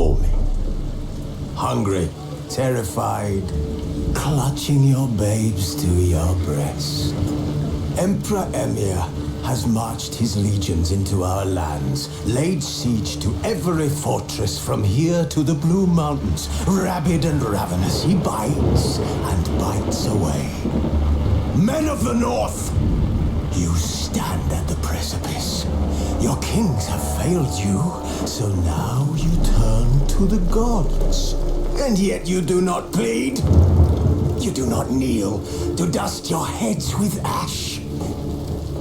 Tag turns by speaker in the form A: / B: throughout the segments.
A: before me. Hungry, terrified, clutching your babes to your breast. Emperor Emir has marched his legions into our lands, laid siege to every fortress from here to the Blue Mountains. Rabid and ravenous, he bites and bites away. Men of the North, you stand at the precipice. Your kings have failed you, so now you turn to the gods. And yet you do not plead. You do not kneel to dust your heads with ash.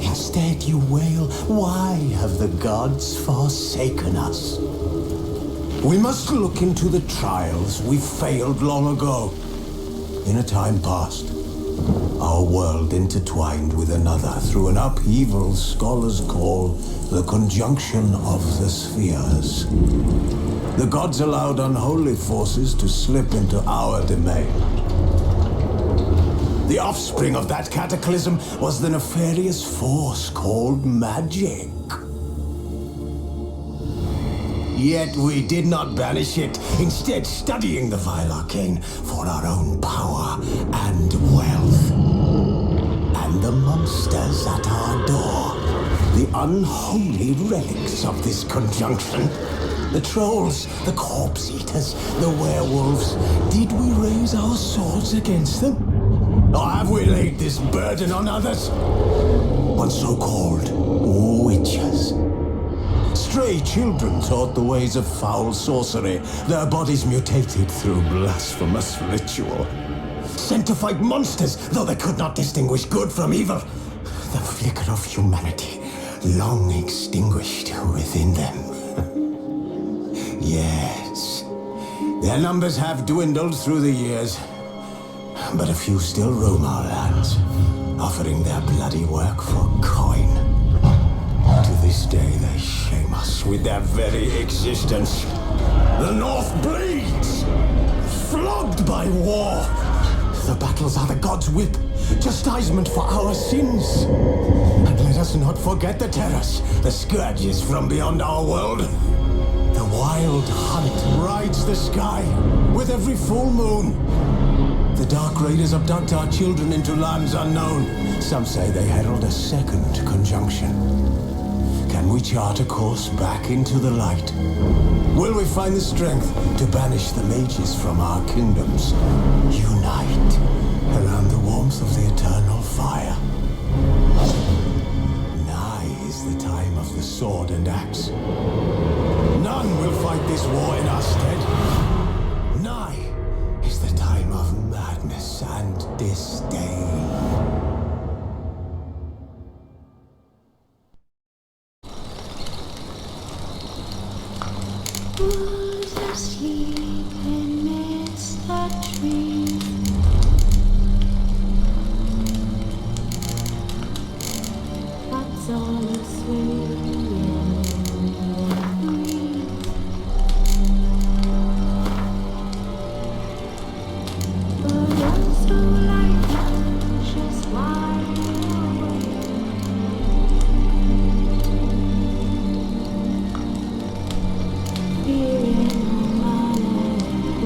A: Instead you wail, why have the gods forsaken us? We must look into the trials we failed long ago. In a time past, our world intertwined with another through an upheaval scholars call the conjunction of the spheres. The gods allowed unholy forces to slip into our domain. The offspring of that cataclysm was the nefarious force called magic. Yet we did not banish it, instead studying the vile arcane for our own power and wealth. And the monsters at our door, the unholy relics of this conjunction. The trolls, the corpse eaters, the werewolves. Did we raise our swords against them? Or have we laid this burden on others? On so-called witches. Stray children taught the ways of foul sorcery, their bodies mutated through blasphemous ritual. Sent to fight monsters, though they could not distinguish good from evil. The flicker of humanity, long extinguished within them. Yes, their numbers have dwindled through the years, but a few still roam our lands, offering their bloody work for coin. To this day they shame us with their very existence. The North bleeds, flogged by war. The battles are the gods' whip, chastisement for our sins. And let us not forget the terrors, the scourges from beyond our world. The wild hunt rides the sky with every full moon. The dark raiders abduct our children into lands unknown. Some say they herald a second conjunction. Can we chart a course back into the light? Will we find the strength to banish the mages from our kingdoms? Unite around the warmth of the eternal fire. Nigh is the time of the sword and axe. None will fight this war in our stead. Nigh is the time of madness and disdain.
B: Who's asleep amidst the trees? That's all a swaying breeze. But you're so light, just wide awake. Feeling humanity.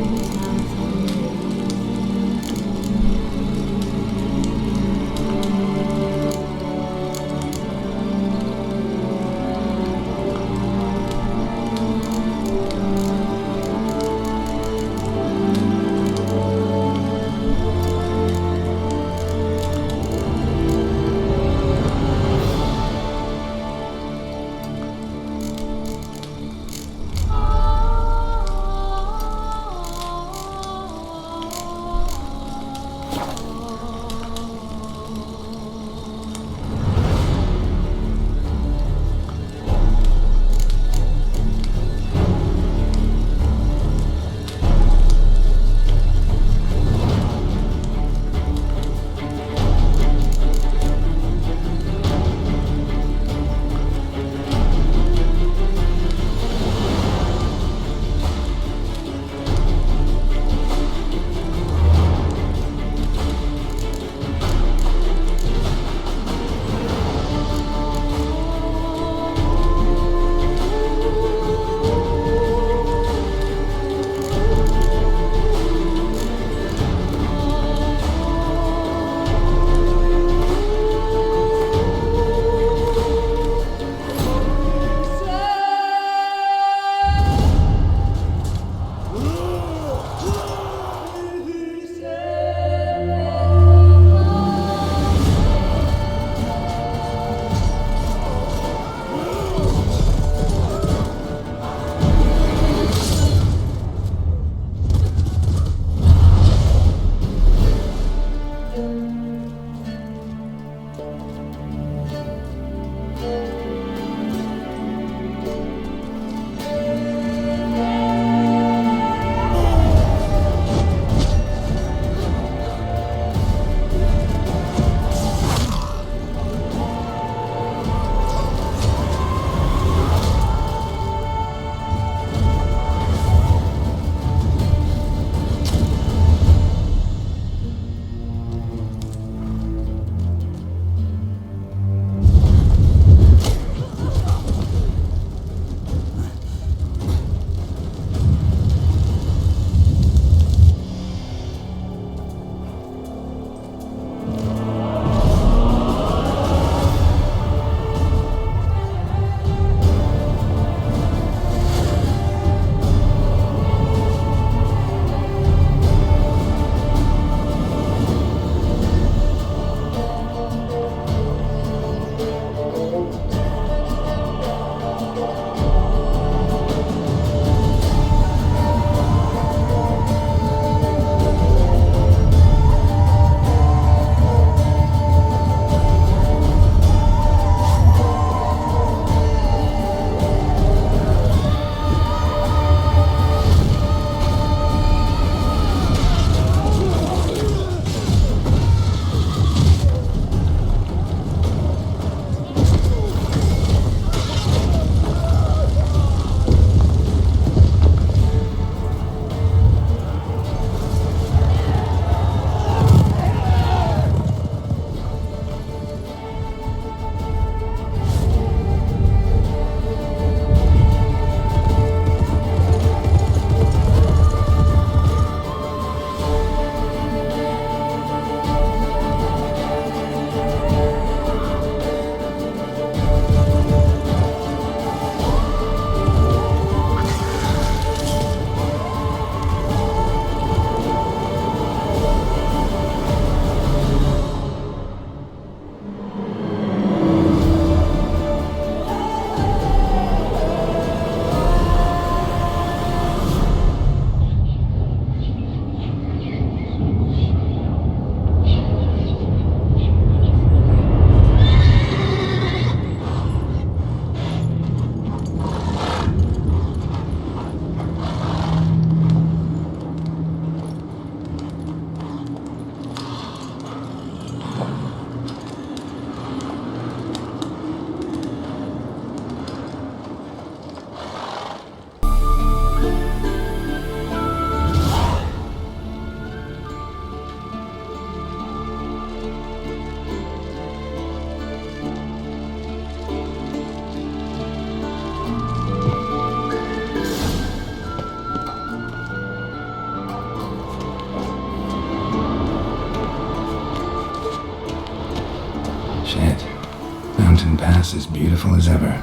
C: just as beautiful as ever.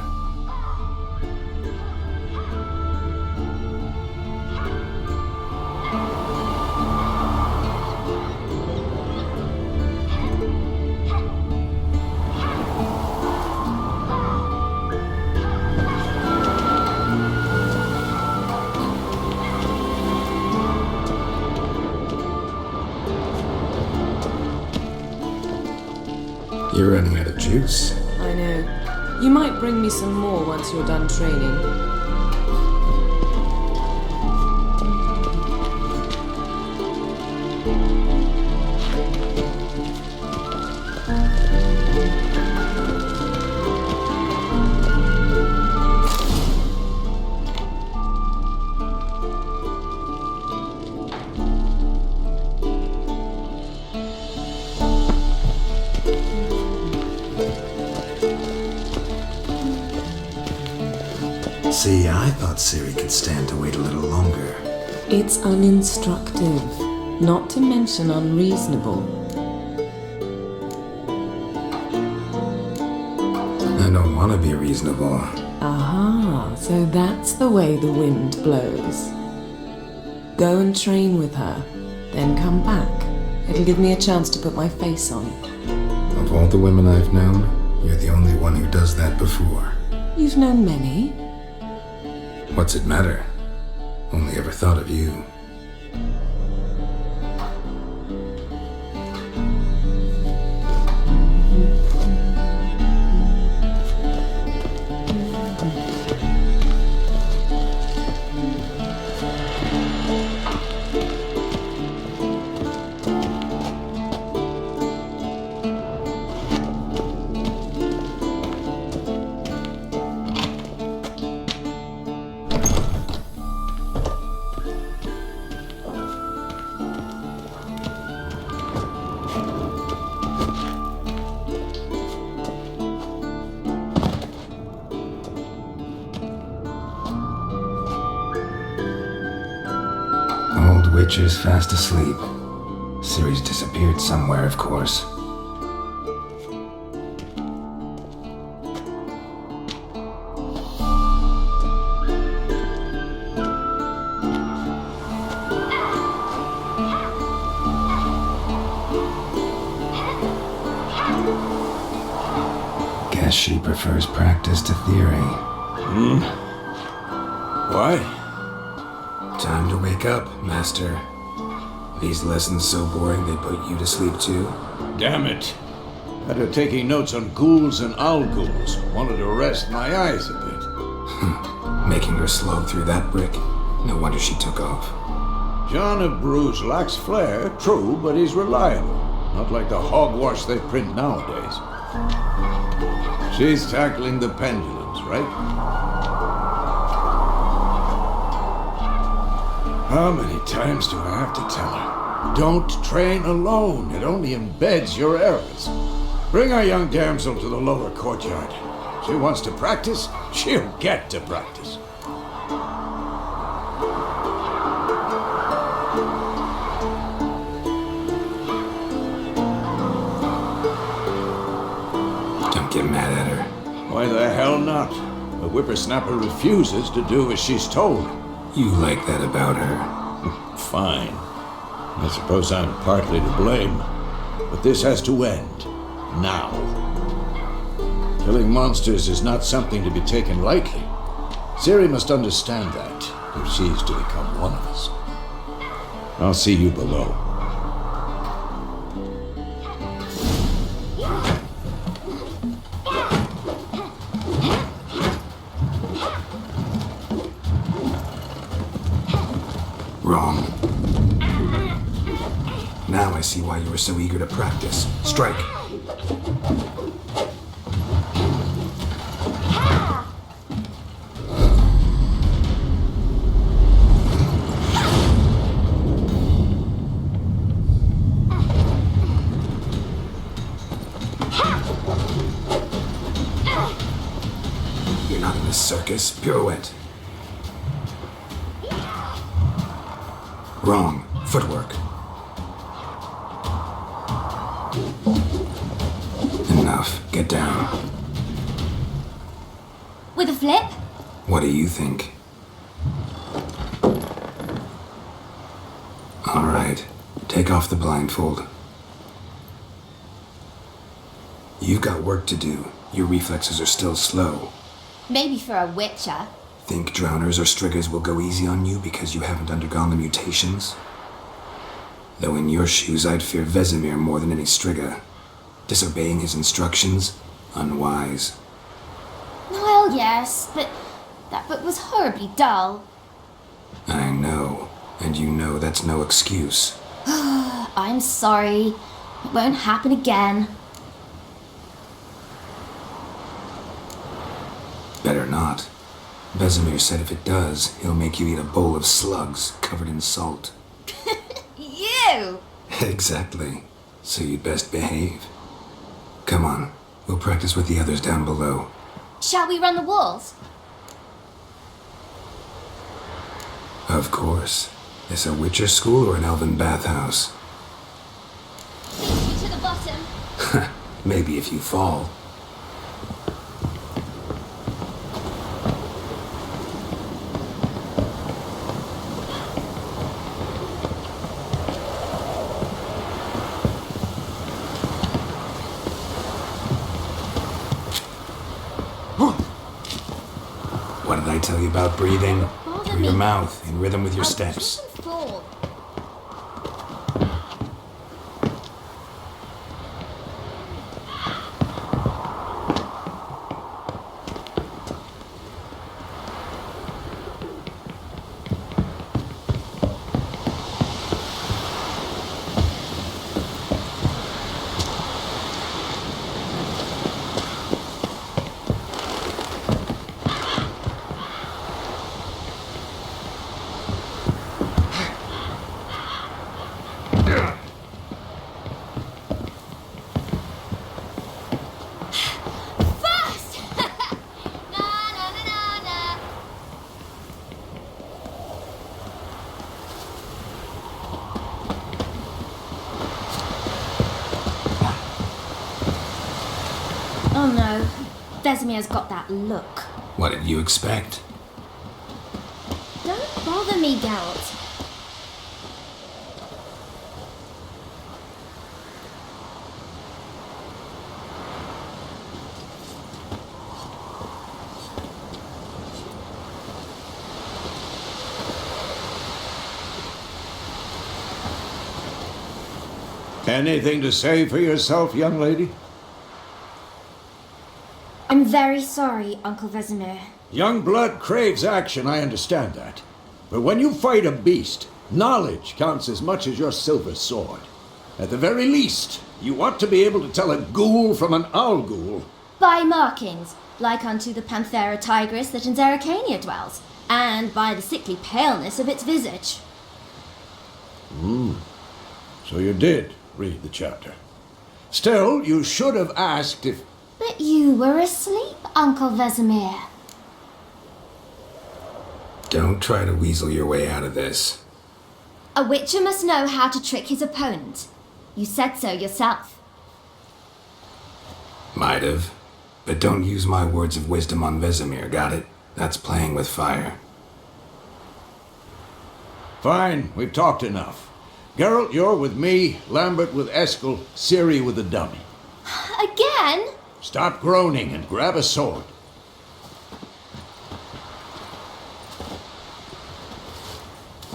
C: You're running out of juice.
D: I know. You might bring me some more once you're done training.
C: See, I thought Ciri could stand to wait a little longer.
D: It's uninstructive, not to mention unreasonable.
C: I don't want to be reasonable.
D: Aha, so that's the way the wind blows. Go and train with her, then come back. It'll give me a chance to put my face on.
C: Of all the women I've known, you're the only one who does that before.
D: You've known many.
C: What's it matter? Only ever thought of you. Witcher's fast asleep. Ciri's disappeared somewhere, of course. Guess she prefers practice to theory.
E: Why?
C: Time to wake up, Master. These lessons so boring they put you to sleep too?
E: Damn it. After taking notes on ghouls and owl ghouls, wanted to rest my eyes a bit.
C: Making her slow through that brick? No wonder she took off.
E: John of Bruges lacks flair, true, but he's reliable. Not like the hogwash they print nowadays. She's tackling the pendulums, right? How many times do I have to tell her? Don't train alone. It only embeds your errors. Bring our young damsel to the lower courtyard. She wants to practice, she'll get to practice.
C: Don't get mad at her.
E: Why the hell not? The whippersnapper refuses to do as she's told.
C: You like that about her?
E: Fine. I suppose I'm partly to blame. But this has to end. Now. Killing monsters is not something to be taken lightly. Ciri must understand that, if she's to become one of us. I'll see you below.
C: Wrong. Now I see why you were so eager to practice. Strike. You're not in a circus. Pirouette. Wrong. Footwork. Enough. Get down.
B: With a flip?
C: What do you think? All right, take off the blindfold. You've got work to do. Your reflexes are still slow.
B: Maybe for a witcher.
C: Think drowners or striggers will go easy on you because you haven't undergone the mutations? Though in your shoes, I'd fear Vesemir more than any strigger. Disobeying his instructions? Unwise.
B: Well, yes, but that book was horribly dull.
C: I know, and you know that's no excuse.
B: I'm sorry. It won't happen again.
C: Better not. Vesemir said if it does, he'll make you eat a bowl of slugs covered in salt.
B: You!
C: Exactly. So you'd best behave. Come on, we'll practice with the others down below.
B: Shall we run the walls?
C: Of course. Is a witcher school or an elven bathhouse?
B: Beat you to the bottom.
C: Maybe if you fall. What did I tell you about breathing? Through your mouth, in rhythm with your steps.
B: I'll trip and fall. Fast! Na, na, na, na, na. Oh no, Vesemir's got that look.
C: What did you expect?
B: Don't bother me, Geralt.
E: Anything to say for yourself, young lady?
B: I'm very sorry, Uncle Vesemir.
E: Young blood craves action, I understand that. But when you fight a beast, knowledge counts as much as your silver sword. At the very least, you ought to be able to tell a ghoul from an owl ghoul.
B: By markings, like unto the Panthera tigris that in Zerrikania dwells, and by the sickly paleness of its visage.
E: So you did read the chapter. Still, you should have asked if...
B: But you were asleep, Uncle Vesemir.
C: Don't try to weasel your way out of this.
B: A witcher must know how to trick his opponent. You said so yourself.
C: Might have. But don't use my words of wisdom on Vesemir, got it? That's playing with fire.
E: Fine, we've talked enough. Geralt, you're with me, Lambert with Eskel, Ciri with the dummy.
B: Again?
E: Stop groaning and grab a sword.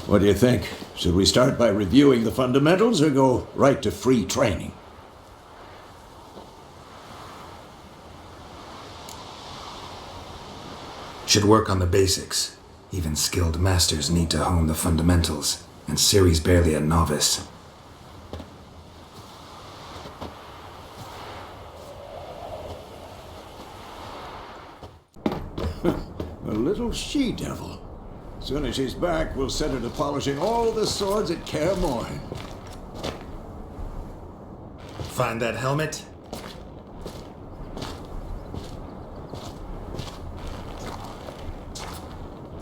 E: What do you think? Should we start by reviewing the fundamentals or go right to free training?
C: Should work on the basics. Even skilled masters need to hone the fundamentals, and Ciri's barely a novice.
E: A little she-devil. Soon as she's back, we'll set her to polishing all the swords at Kaer Morhen.
C: Find that helmet?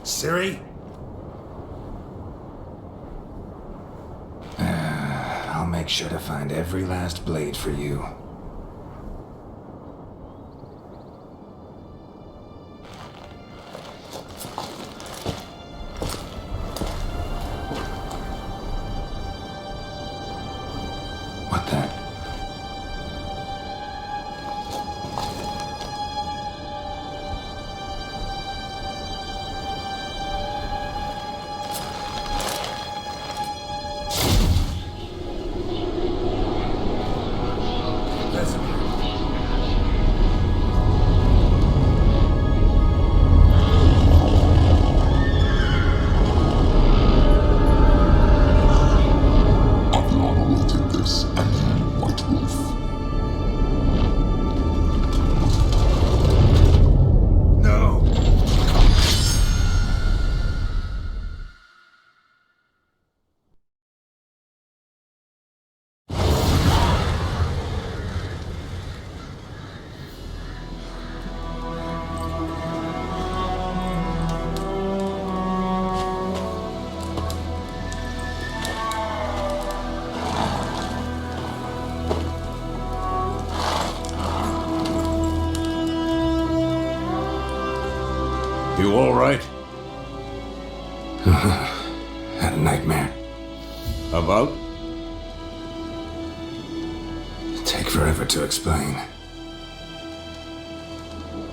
C: Ciri? I'll make sure to find every last blade for you.
E: You all right?
C: Had a nightmare.
E: About?
C: Take forever to explain.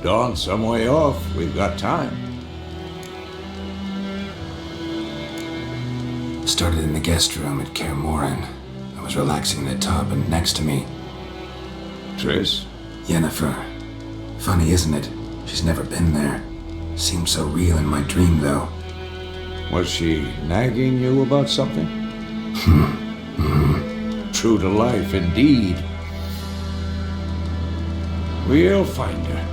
E: Dawn's some way off. We've got time.
C: Started in the guest room at Kaer Morhen. I was relaxing in the tub, and next to me,
E: Triss?
C: Yennefer. Funny, isn't it? She's never been there. Seemed so real in my dream, though.
E: Was she nagging you about something? True to life, indeed. We'll find her.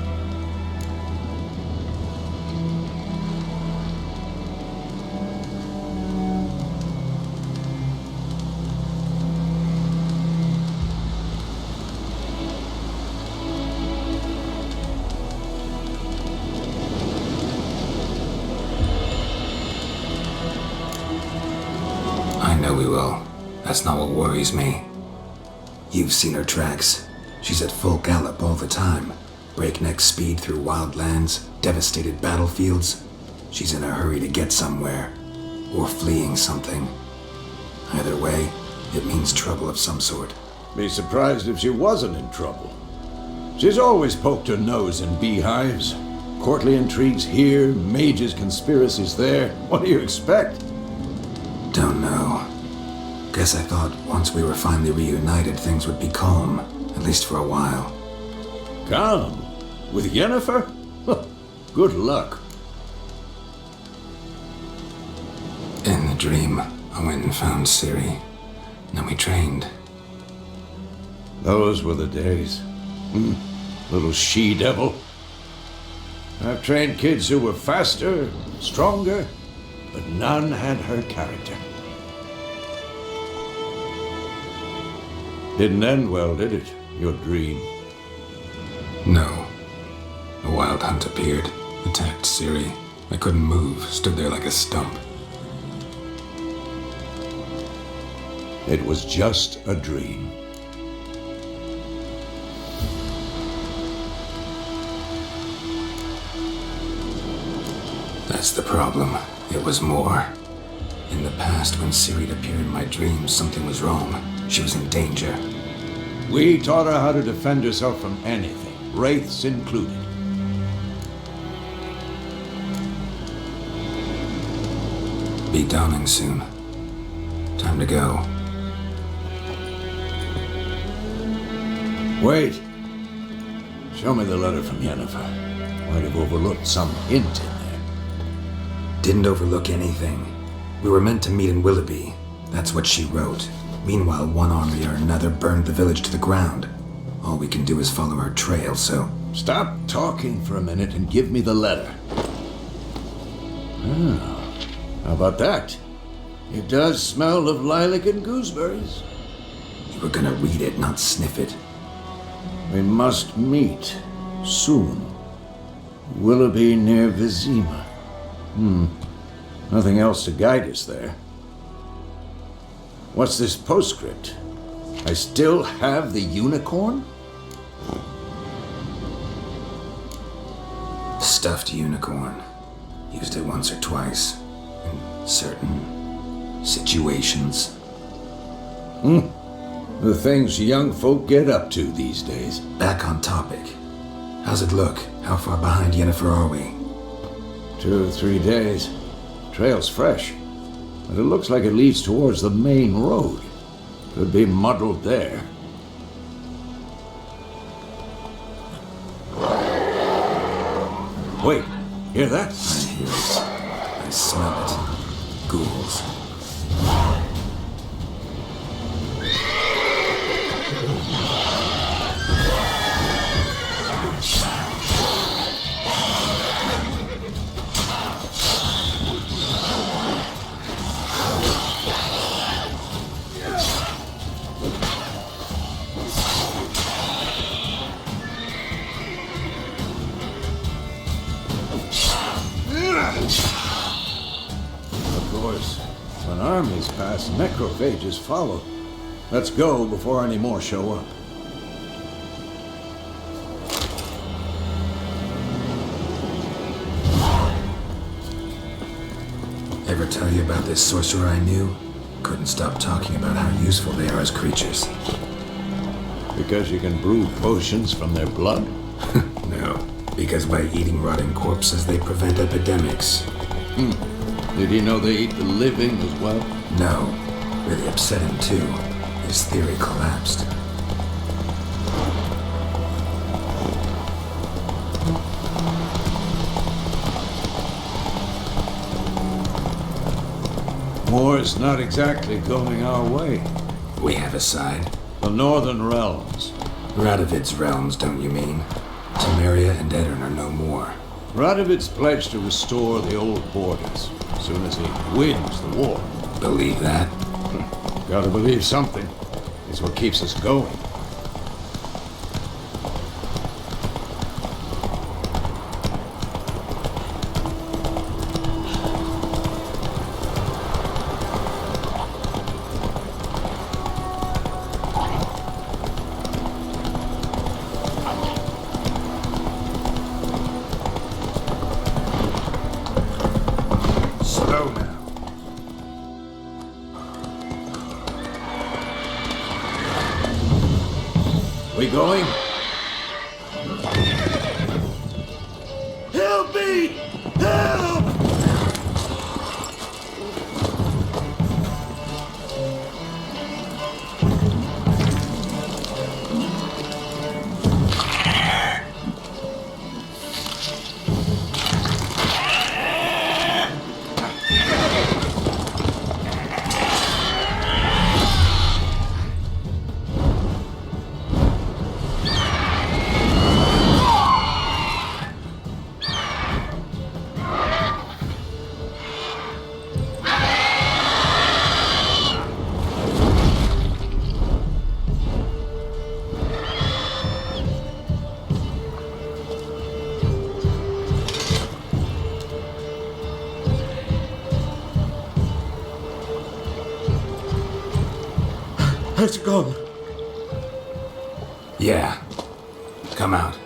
C: I know we will. That's not what worries me. You've seen her tracks. She's at full gallop all the time. Breakneck speed through wild lands, devastated battlefields. She's in a hurry to get somewhere. Or fleeing something. Either way, it means trouble of some sort.
E: Be surprised if she wasn't in trouble. She's always poked her nose in beehives. Courtly intrigues here, mages' conspiracies there. What do you expect?
C: Don't know. Guess I thought once we were finally reunited, things would be calm. At least for a while.
E: Calm? With Yennefer? Good luck.
C: In the dream, I went and found Ciri. Then we trained.
E: Those were the days. Little she-devil. I've trained kids who were faster, stronger, but none had her character. Didn't end well, did it? Your dream?
C: No. A wild hunt appeared, attacked Ciri. I couldn't move, stood there like a stump.
E: It was just a dream.
C: That's the problem. It was more. In the past, when Ciri appeared in my dreams, something was wrong. She was in danger.
E: We taught her how to defend herself from anything, wraiths included.
C: Be dawning soon. Time to go.
E: Wait. Show me the letter from Yennefer. Might have overlooked some hint in there.
C: Didn't overlook anything. We were meant to meet in Willoughby. That's what she wrote. Meanwhile, one army or another burned the village to the ground. All we can do is follow her trail, so...
E: Stop talking for a minute and give me the letter. Ah, how about that? It does smell of lilac and gooseberries.
C: You were gonna read it, not sniff it.
E: We must meet soon. Willoughby near Vizima. Nothing else to guide us there. What's this postscript? I still have the unicorn?
C: Stuffed unicorn. Used it once or twice. In certain situations.
E: The things young folk get up to these days.
C: Back on topic. How's it look? How far behind Yennefer are we?
E: 2 or 3 days. Trail's fresh, but it looks like it leads towards the main road. Could be muddled there. Wait, hear that?
C: I hear it. I smell it. Ghouls.
E: Of course, when armies pass, necrophages follow. Let's go before any more show up.
C: tell you about this sorcerer I knew? Couldn't stop talking about how useful they are as creatures.
E: Because you can brew potions from their blood?
C: No, because by eating rotting corpses, they prevent epidemics.
E: Did he know they eat the living as well?
C: No, really upset him too. His theory collapsed.
E: War's not exactly going our way.
C: We have a side.
E: The Northern Realms.
C: Radovid's realms, don't you mean? Temeria and Edirn are no more.
E: Radovid's pledged to restore the old borders as soon as he wins the war.
C: Believe that?
E: Gotta believe something. It's what keeps us going.
C: Slow now.
E: We going?
A: Help me! Help! It's gone.
C: Yeah. Come out.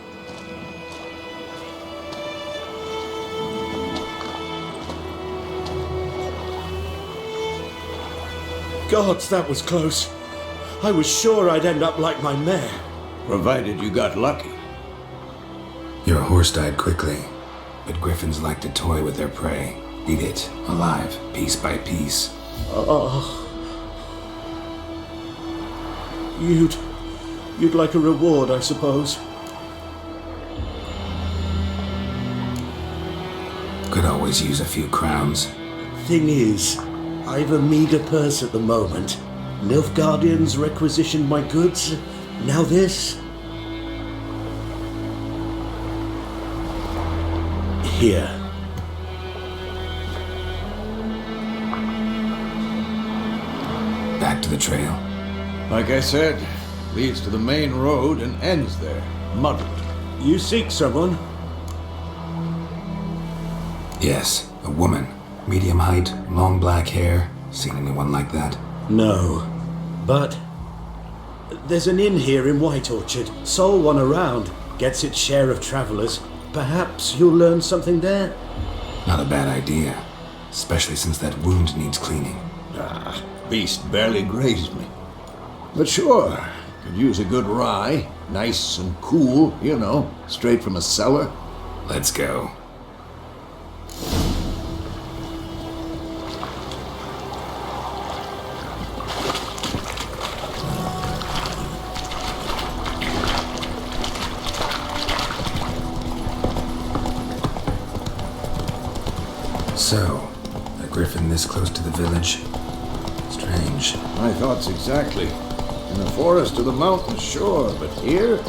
A: Gods, that was close. I was sure I'd end up like my mare.
E: Provided you got lucky.
C: Your horse died quickly, but griffins like to toy with their prey. Eat it, alive, piece by piece.
A: Oh. You'd like a reward, I suppose.
C: Could always use a few crowns.
A: Thing is, I've a meager purse at the moment. Nilfgaardians requisitioned my goods. Now this. Here.
C: Back to the trail.
E: Like I said, leads to the main road and ends there, muddled.
A: You seek someone?
C: Yes, a woman. Medium height, long black hair. Seen anyone like that?
A: No. But there's an inn here in White Orchard. Sole one around. Gets its share of travelers. Perhaps you'll learn something there?
C: Not a bad idea. Especially since that wound needs cleaning.
E: Beast barely grazed me. But sure, could use a good rye. Nice and cool, you know, straight from a cellar.
C: Let's go. So, a griffin this close to the village? Strange.
E: My thoughts exactly. In the forest or the mountains, sure, but here?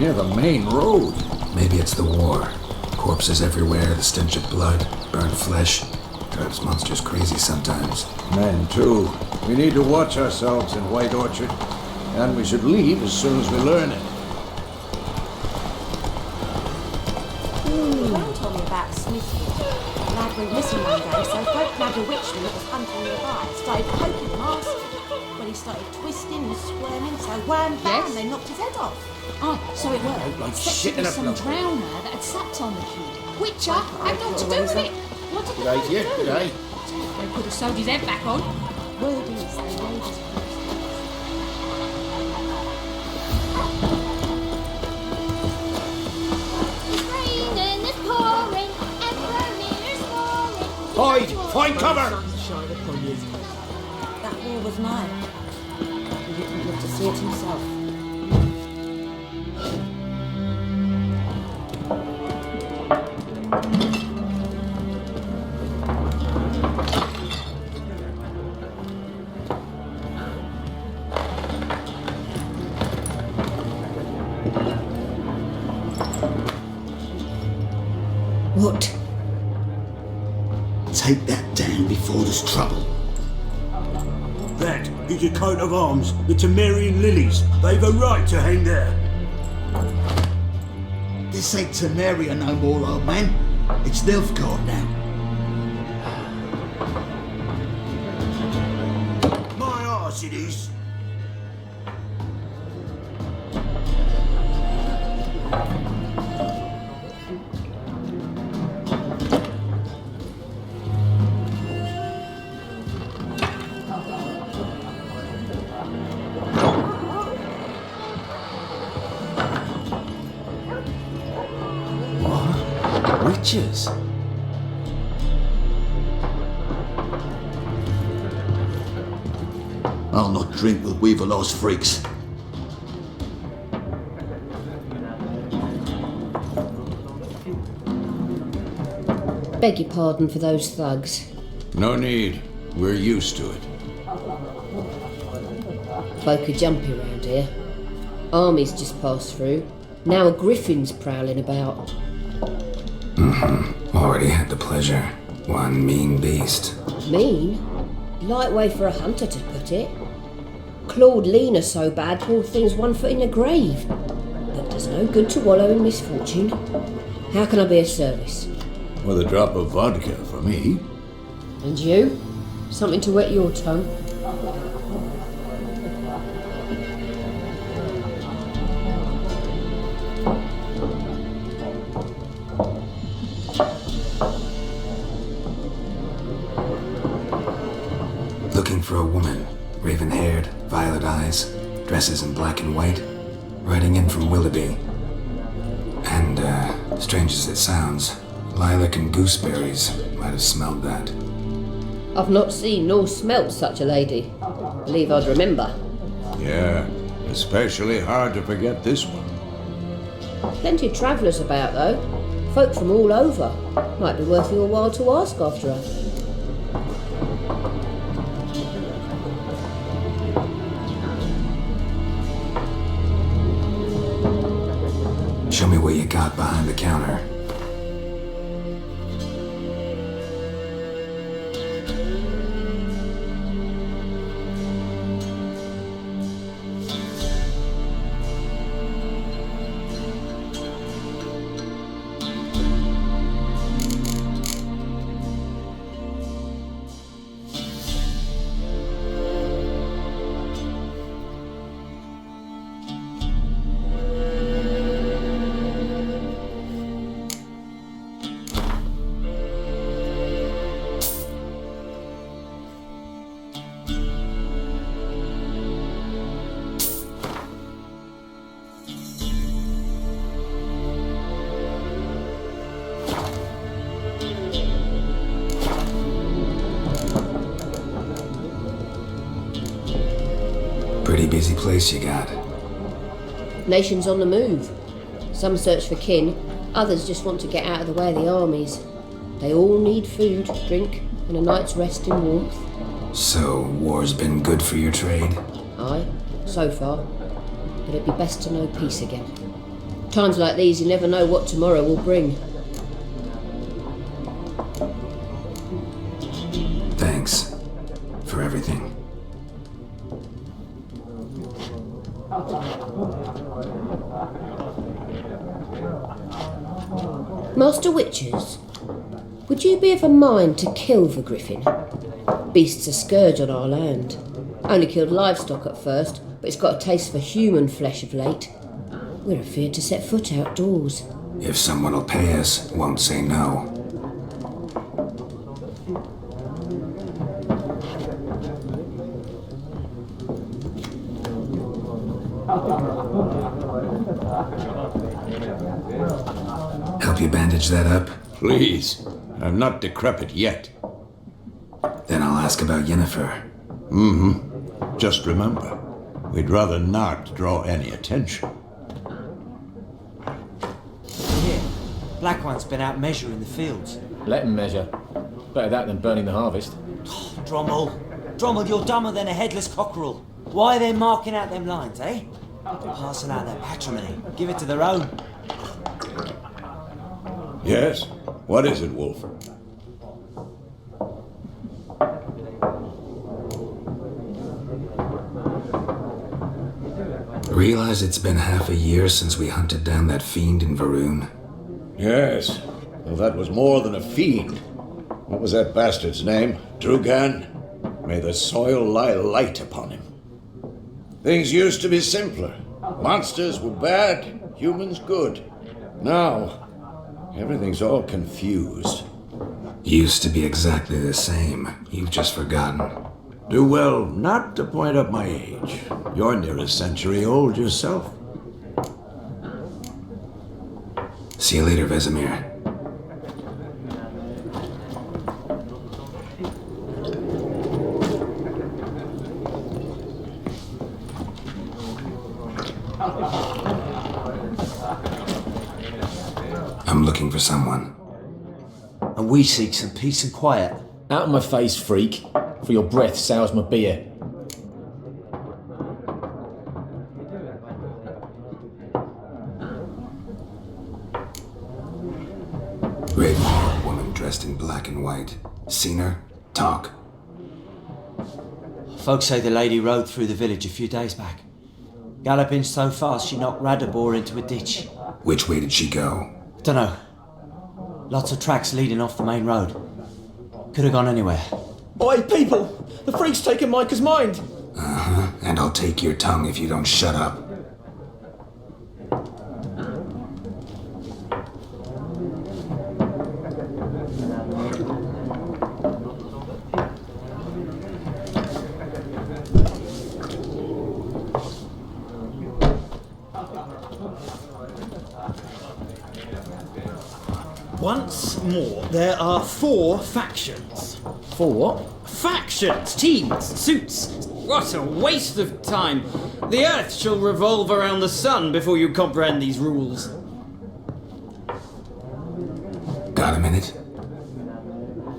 E: Near the main road.
C: Maybe it's the war. Corpses everywhere, the stench of blood, burnt flesh. Drives monsters crazy sometimes.
E: Men, too. We need to watch ourselves in White Orchard. And we should leave as soon as we learn it.
F: Ron told me about Smithfield. The lad went missing one day, so folk nabbed a witchman that was hunting nearby. Started poking him, asking. When he started twisting and squirming, so wham bam, they knocked his head off.
G: Oh, so it was. Except it was some drowner that had sapped on the kid. Witcher had naught to do with it. What did the folk do?
F: They put a soldier's head back on.
B: Word is, they raided us. It's raining, it's pouring, Emperor is falling.
G: Hide! Find cover!
F: That war was nigh. He didn't live to see it himself.
G: What? Take that down before there's trouble.
H: That is a coat of arms, the Temerian lilies. They've a right to hang there.
G: This ain't Temeria no more, old man. It's Nilfgaard now.
H: My arse it is.
C: Witches?
G: I'll not drink with Weaverlaw's freaks.
I: Beg your pardon for those thugs.
E: No need. We're used to it.
I: Folk are jumpy around here. Armies just passed through. Now a griffin's prowling about.
C: Already had the pleasure. One mean beast.
I: Mean? Light way for a hunter to put it. Clawed Lena so bad, poor thing's 1 foot in the grave. But does no good to wallow in misfortune. How can I be of service?
E: With a drop of vodka for me.
I: And you? Something to wet your tongue?
C: Looking for a woman. Raven-haired, violet eyes, dresses in black and white. Riding in from Willoughby. And, strange as it sounds, lilac and gooseberries might have smelled that.
I: I've not seen nor smelt such a lady. Believe I'd remember.
E: Yeah, especially hard to forget this one.
I: Plenty of travellers about, though. Folk from all over. Might be worth your while to ask after her.
C: Show me what you got behind the counter. Pretty busy place you got.
I: Nations on the move. Some search for kin, others just want to get out of the way of the armies. They all need food, drink, and a night's rest in warmth.
C: So, war's been good for your trade?
I: Aye, so far. But it'd be best to know peace again. Times like these, you never know what tomorrow will bring.
C: Thanks for everything.
I: Master Witches, would you be of a mind to kill the griffin? Beast's a scourge on our land. Only killed livestock at first, but it's got a taste for human flesh of late. We're afeard to set foot outdoors.
C: If someone will pay us, won't say no. Help you bandage that up?
E: Please. I'm not decrepit yet.
C: Then I'll ask about Yennefer.
E: Just remember, we'd rather not draw any attention.
J: Here, Black One's been out measuring the fields.
K: Let him measure. Better that than burning the harvest.
J: Drommel, you're dumber than a headless cockerel. Why are they marking out them lines, eh? They're passing out their patrimony. Give it to their own.
E: Yes? What is it, Wolf?
C: Realize it's been half a year since we hunted down that fiend in Varun?
E: Yes. Well, that was more than a fiend. What was that bastard's name? Drugan? May the soil lie light upon him. Things used to be simpler. Monsters were bad, humans good. Now, everything's all confused.
C: Used to be exactly the same. You've just forgotten.
E: Do well not to point up my age. You're near a century old yourself.
C: See you later, Vesemir. I'm looking for someone.
J: And we seek some peace and quiet.
K: Out of my face, freak. For your breath sours my beer.
C: Raven-haired woman dressed in black and white. Seen her? Talk.
J: Folks say the lady rode through the village a few days back. Galloping so fast she knocked Radabor into a ditch.
C: Which way did she go?
J: Dunno. Lots of tracks leading off the main road. Could have gone anywhere.
K: Oi, people! The freak's taken Micah's mind!
C: And I'll take your tongue if you don't shut up.
L: Once more, there are 4 factions.
K: For what?
L: Factions, teams, suits. What a waste of time. The Earth shall revolve around the sun before you comprehend these rules.
C: Got a minute?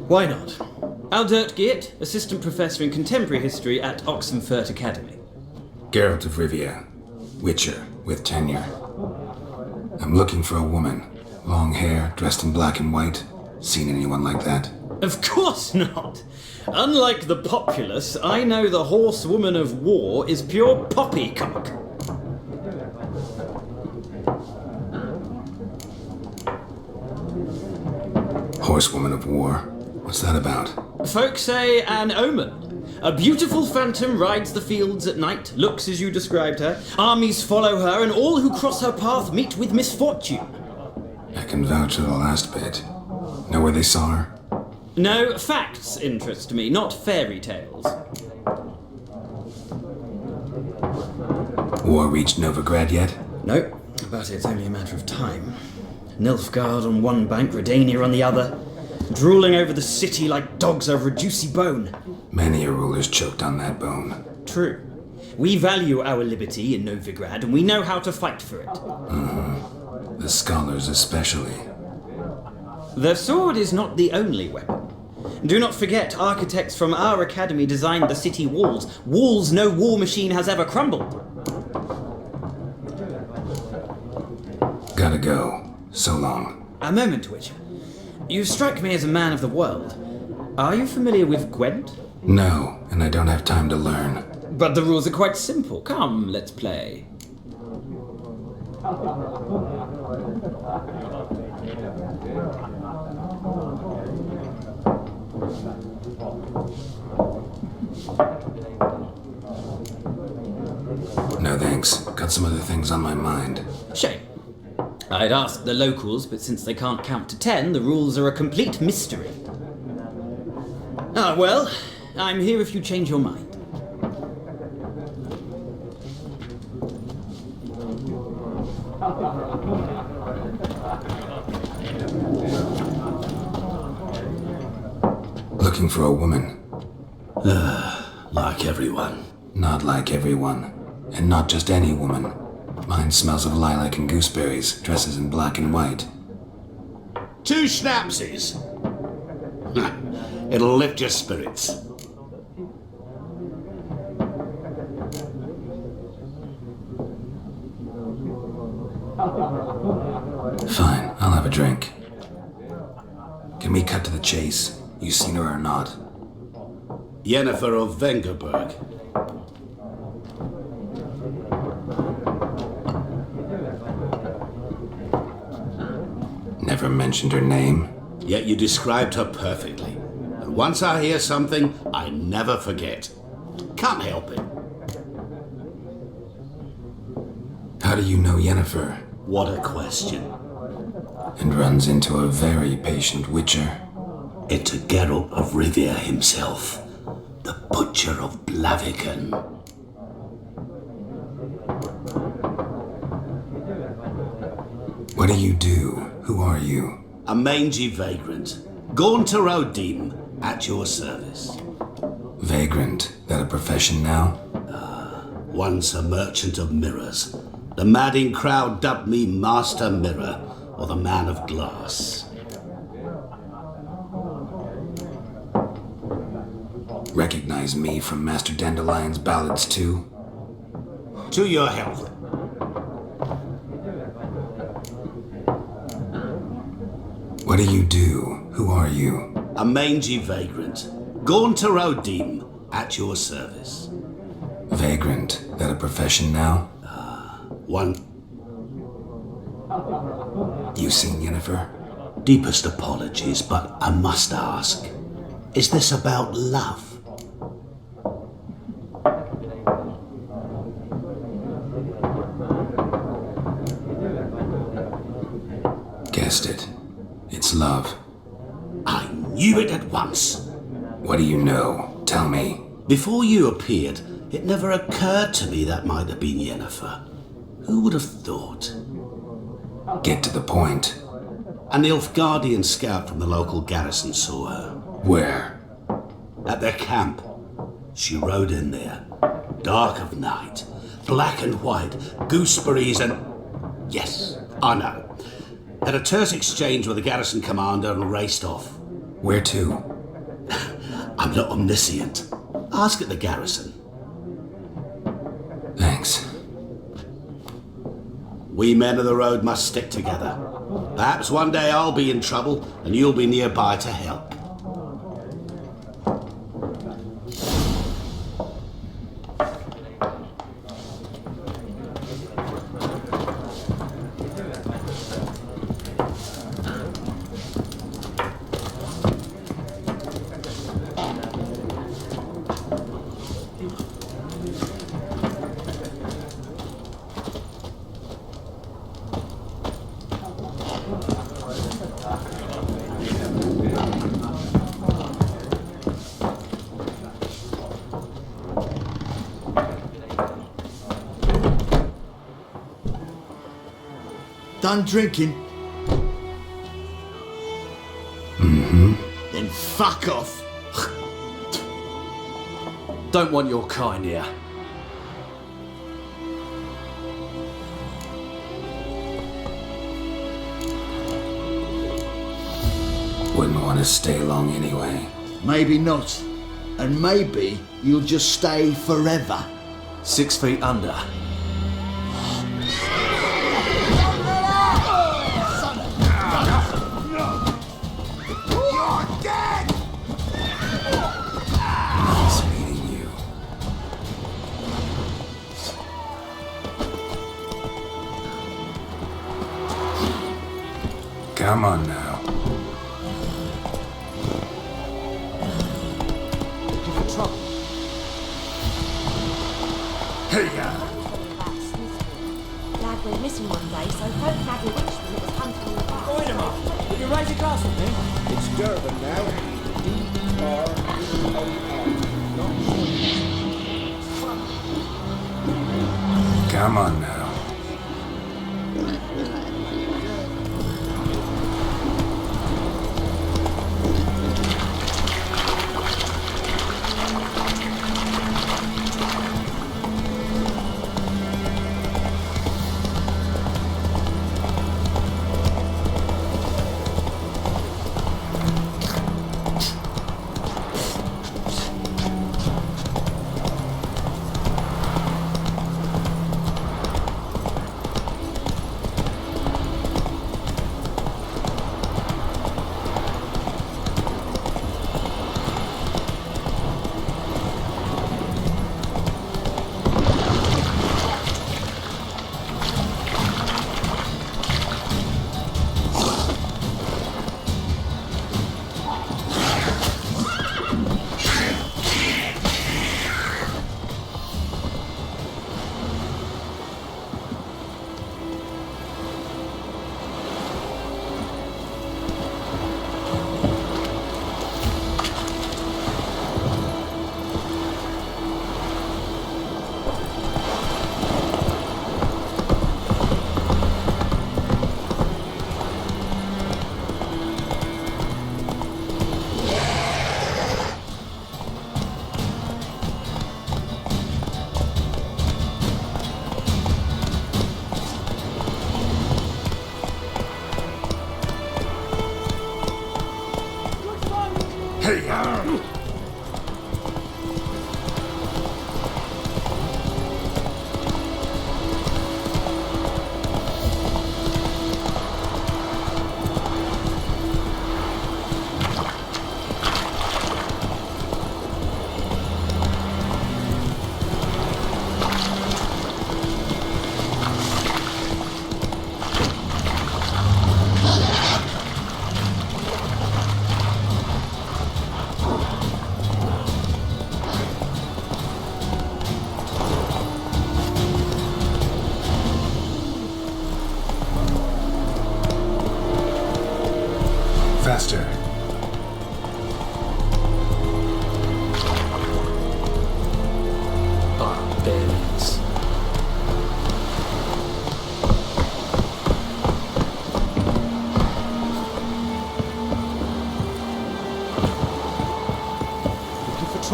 L: Why not? Aldert Geert, Assistant Professor in Contemporary History at Oxenfurt Academy.
C: Geralt of Rivia. Witcher, with tenure. I'm looking for a woman. Long hair, dressed in black and white. Seen anyone like that?
L: Of course not. Unlike the populace, I know the horsewoman of war is pure poppycock.
C: Horsewoman of war? What's that about?
L: Folk say an omen. A beautiful phantom rides the fields at night, looks as you described her. Armies follow her, and all who cross her path meet with misfortune.
C: I can vouch for the last bit. Know where they saw her?
L: No, facts interest me, not fairy tales.
C: War reached Novigrad yet?
L: No, but it's only a matter of time. Nilfgaard on one bank, Redania on the other, drooling over the city like dogs over a juicy bone.
C: Many a ruler's choked on that bone.
L: True. We value our liberty in Novigrad, and we know how to fight for it.
C: The scholars especially.
L: The sword is not the only weapon. Do not forget, architects from our academy designed the city walls. Walls no war machine has ever crumbled.
C: Gotta go. So long.
L: A moment, Witcher. You strike me as a man of the world. Are you familiar with Gwent?
C: No, and I don't have time to learn.
L: But the rules are quite simple. Come, let's play.
C: No thanks. Got some other things on my mind.
L: Shame. I'd ask the locals, but since they can't count to 10, the rules are a complete mystery. Ah, well, I'm here if you change your mind.
C: looking for a woman.
H: Like everyone.
C: Not like everyone. And not just any woman. Mine smells of lilac and gooseberries, dresses in black and white.
E: 2 schnapsies. It'll lift your spirits.
C: Fine, I'll have a drink. Can we cut to the chase? You seen her or not?
E: Yennefer of Vengerberg.
C: Never mentioned her name.
E: Yet you described her perfectly. And once I hear something, I never forget. Can't help it.
C: How do you know Yennefer?
E: What a question.
C: And runs into a very patient witcher.
H: Into Geralt of Rivia himself, the Butcher of Blaviken.
C: What do you do? Who are you?
E: A mangy vagrant. Gone to Rodim, at your service.
C: Vagrant? That a profession now?
E: Once a merchant of mirrors. The madding crowd dubbed me Master Mirror, or the Man of Glass.
C: Recognize me from Master Dandelion's ballads too?
E: To your health.
C: What do you do? Who are you?
E: A mangy vagrant. Gone to Rodim, at your service.
C: Vagrant? That a profession now?
E: One.
C: You seen Yennefer?
H: Deepest apologies, but I must ask, is this about love?
C: Guessed it. It's love.
H: I knew it at once.
C: What do you know? Tell me.
H: Before you appeared, it never occurred to me that might have been Yennefer. Who would have thought?
C: Get to the point.
E: An Nilfgaardian scout from the local garrison saw her.
C: Where?
E: At their camp. She rode in there. Dark of night. Black and white. Gooseberries and... Yes, I know. Had a terse exchange with the garrison commander and raced off.
C: Where to?
E: I'm not omniscient. Ask at the garrison.
C: Thanks.
E: We men of the road must stick together. Perhaps one day I'll be in trouble and you'll be nearby to help.
G: Done drinking?
C: Mm-hmm.
G: Then fuck off.
K: Don't want your kind here.
C: Wouldn't want to stay long anyway.
G: Maybe not. And maybe you'll just stay forever.
K: 6 feet under.
C: Nice meeting you. Come on now.
F: Lad went missing one day, so folk had a witchman that was hunting the bar.
J: Point him up. Will you raise a glass with me?
M: It's Durban now. D-R-U-O-R.
C: Come on now.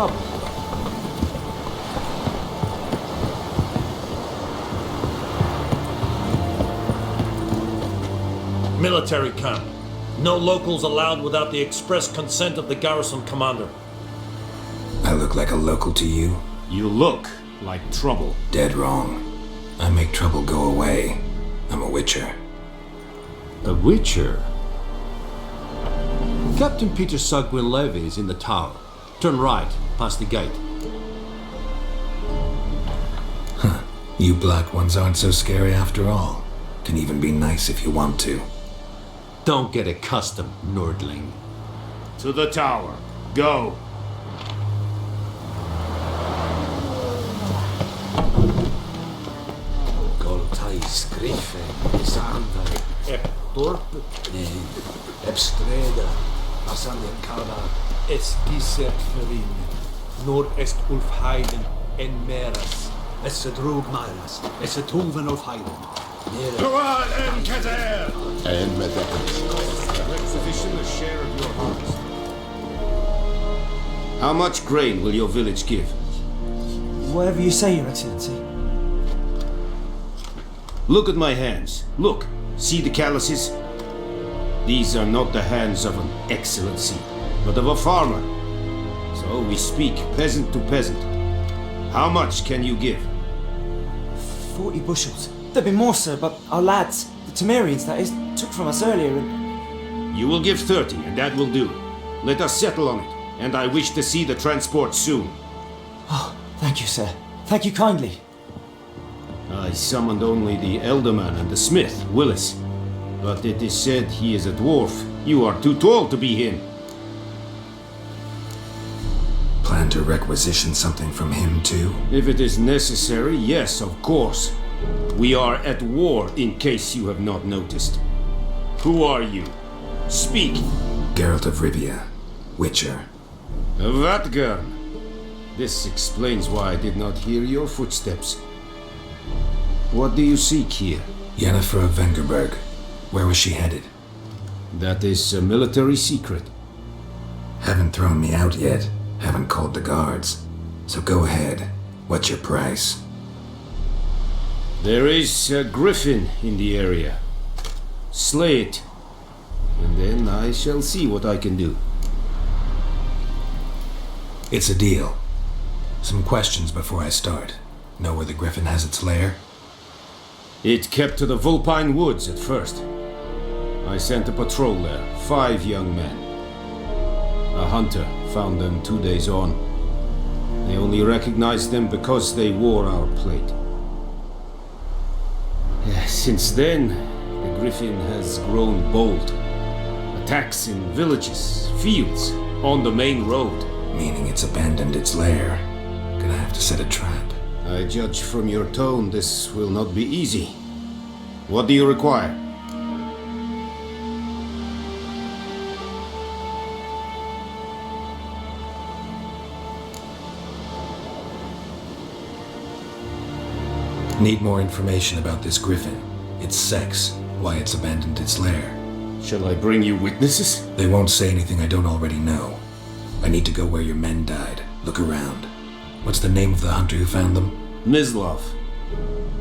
J: trouble?
N: Military camp. No locals allowed without the express consent of the garrison commander.
C: I look like a local to you?
E: You look like trouble.
C: Dead wrong. I make trouble go away. I'm a witcher.
E: A witcher?
O: Captain Peter Sugwin Levy is in the tower. Turn right, past the gate.
C: Huh. You black ones aren't so scary after all. Can even be nice if you want to.
O: Don't get accustomed, Nordling.
E: To the tower. Go.
H: Goltais Griffin, Isandai, Ep Dorp, Ep Streda, Asander Kada, Es Gisert Ferin, Nord Est Ulf Heiden, En Meras, Es Drug Mairas, Es Tuven Ulf Heiden.
E: Tuan en Kater!
O: And Medecus.
E: Sufficient a share of your harvest. How much grain will your village give?
J: Whatever you say, Your Excellency.
E: Look at my hands. Look. See the calluses? These are not the hands of an excellency, but of a farmer. So we speak peasant to peasant. How much can you give?
J: 40 bushels. There'd be more, sir, but our lads, the Temerians, that is, took from us earlier and...
E: You will give 30, and that will do. Let us settle on it, and I wish to see the transport soon.
J: Oh, thank you, sir. Thank you kindly.
E: I summoned only the Elderman and the smith, Willis. But it is said he is a dwarf. You are too tall to be him.
C: Plan to requisition something from him too?
E: If it is necessary, yes, of course. We are at war, in case you have not noticed. Who are you? Speak!
C: Geralt of Rivia, Witcher.
E: Vatgarn. This explains why I did not hear your footsteps. What do you seek here?
C: Yennefer of Vengerberg. Where was she headed?
E: That is a military secret.
C: Haven't thrown me out yet. Haven't called the guards. So go ahead. What's your price?
E: There is a griffin in the area. Slay it. And then I shall see what I can do.
C: It's a deal. Some questions before I start. Know where the griffin has its lair?
E: It kept to the Vulpine Woods at first. I sent a patrol there, 5 young men. A hunter found them 2 days on. They only recognized them because they wore our plate. Since then, the griffin has grown bold. Attacks in villages, fields, on the main road.
C: Meaning it's abandoned its lair. Gonna have to set a trap.
E: I judge from your tone this will not be easy. What do you require?
C: Need more information about this griffin. Its sex, why it's abandoned its lair.
E: Shall I bring you witnesses?
C: They won't say anything I don't already know. I need to go where your men died. Look around. What's the name of the hunter who found them?
E: Mislav.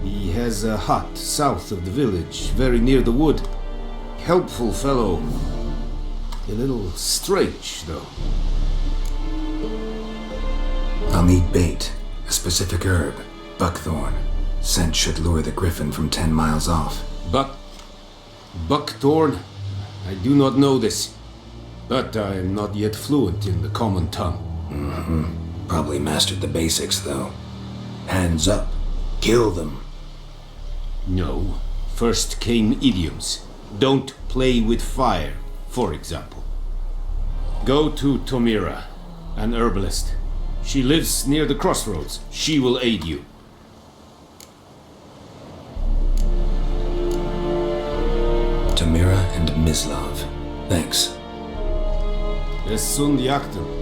E: He has a hut south of the village, very near the wood. Helpful fellow. A little strange, though.
C: I'll need bait. A specific herb. Buckthorn. Scent should lure the griffin from 10 miles off.
E: Buckthorn? I do not know this. But I am not yet fluent in the common tongue.
C: Mm-hmm. Probably mastered the basics, though. Hands up. Kill them.
E: No. First came idioms. Don't play with fire, for example. Go to Tomira, an herbalist. She lives near the crossroads. She will aid you.
C: Tomira and Mislav. Thanks.
E: Es sunt jactum.